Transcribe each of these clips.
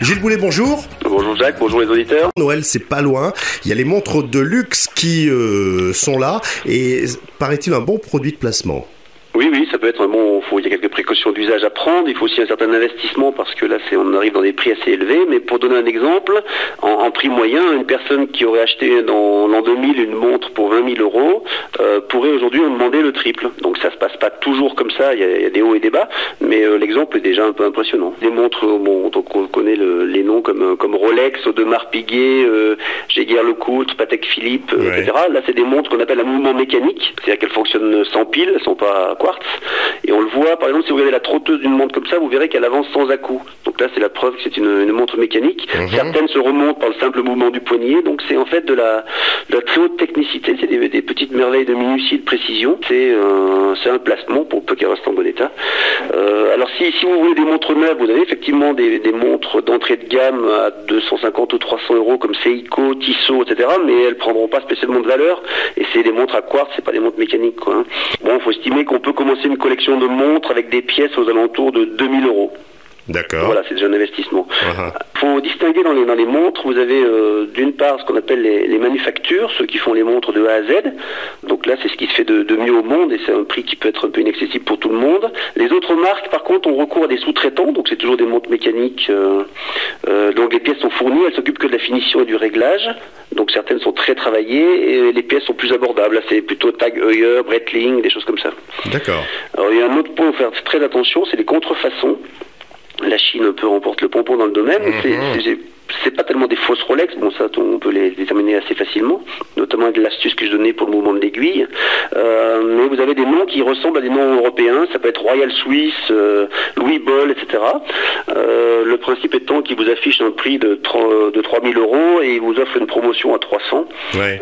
Gilles Boulet, bonjour. Bonjour Jacques, bonjour les auditeurs. Noël, c'est pas loin. Il y a les montres de luxe qui sont là et paraît-il un bon produit de placement. Oui, ça peut être un bon. Il y a quelques précautions d'usage à prendre. Il faut aussi un certain investissement parce que là, on arrive dans des prix assez élevés. Mais pour donner un exemple, en prix moyen, une personne qui aurait acheté dans l'an 2000 une montre pour 20 000 euros pourrait aujourd'hui en demander le triple. Donc ça se passe pas toujours comme ça. Il y a des hauts et des bas, mais l'exemple est déjà un peu impressionnant. Des montres, donc on connaît les noms comme Rolex, Audemars Piguet, Jaeger-LeCoultre, Patek Philippe, etc. Là, c'est des montres qu'on appelle à mouvement mécanique, c'est-à-dire qu'elles fonctionnent sans pile, elles sont pas quartz. Et on le voit, par exemple, si vous regardez la trotteuse d'une montre comme ça, vous verrez qu'elle avance sans à-coup. Donc là, c'est la preuve que c'est une montre mécanique. Certaines se remontent par le simple mouvement du poignet. Donc c'est en fait de la très haute technicité. C'est des petites merveilles de minutie et de précision. C'est un placement pour peu qu'elle reste en bon état. Alors si vous voulez des montres neuves, vous avez effectivement des montres d'entrée de gamme à 250 ou 300 euros comme Seiko, Tissot, etc. Mais elles prendront pas spécialement de valeur. Et c'est des montres à quartz, c'est pas des montres mécaniques, quoi. Bon, il faut estimer qu'on peut commencer une collection de montres avec des pièces aux alentours de 2000 euros. D'accord. Voilà, c'est déjà un investissement. Il faut distinguer dans les montres, vous avez d'une part ce qu'on appelle les manufactures, ceux qui font les montres de A à Z. Donc là, c'est ce qui se fait de mieux au monde et c'est un prix qui peut être un peu inaccessible pour tout le monde. Les autres marques, par contre, ont recours à des sous-traitants, donc c'est toujours des montres mécaniques. Donc les pièces sont fournies, elles s'occupent que de la finition et du réglage. Donc certaines sont très travaillées et les pièces sont plus abordables. Là, c'est plutôt Tag Heuer, Breitling, des choses comme ça. D'accord. Alors il y a un autre point où faire très attention, c'est les contrefaçons. La Chine un peu remporte le pompon dans le domaine. C'est pas tellement des fausses Rolex, bon ça on peut les déterminer assez facilement, notamment avec l'astuce que je donnais pour le mouvement de l'aiguille. Mais vous avez des noms qui ressemblent à des noms européens, ça peut être Royal Swiss, Louis Boll, etc. Le principe étant qu'ils vous affichent un prix de 3 000 euros et ils vous offrent une promotion à 300. Ouais.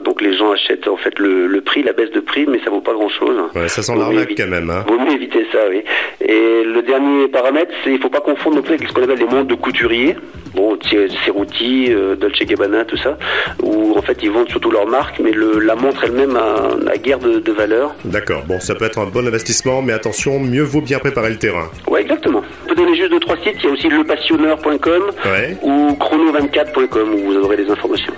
Donc les gens achètent en fait le prix, la baisse de prix, mais ça vaut pas grand chose. Ouais, ça sent l'arnaque quand même. Vaut mieux éviter ça, oui. Et le dernier paramètre, c'est il faut pas confondre non plus avec ce qu'on appelle les montres de couturier. Bon, Cerruti, Dolce & Gabbana, tout ça, où en fait ils vendent surtout leur marque, mais la montre elle-même a guère de valeur. D'accord, bon, ça peut être un bon investissement, mais attention, mieux vaut bien préparer le terrain. Ouais, exactement. On peut donner juste 2-3 sites, il y a aussi lepassionneur.com ou chrono24.com où vous aurez des informations.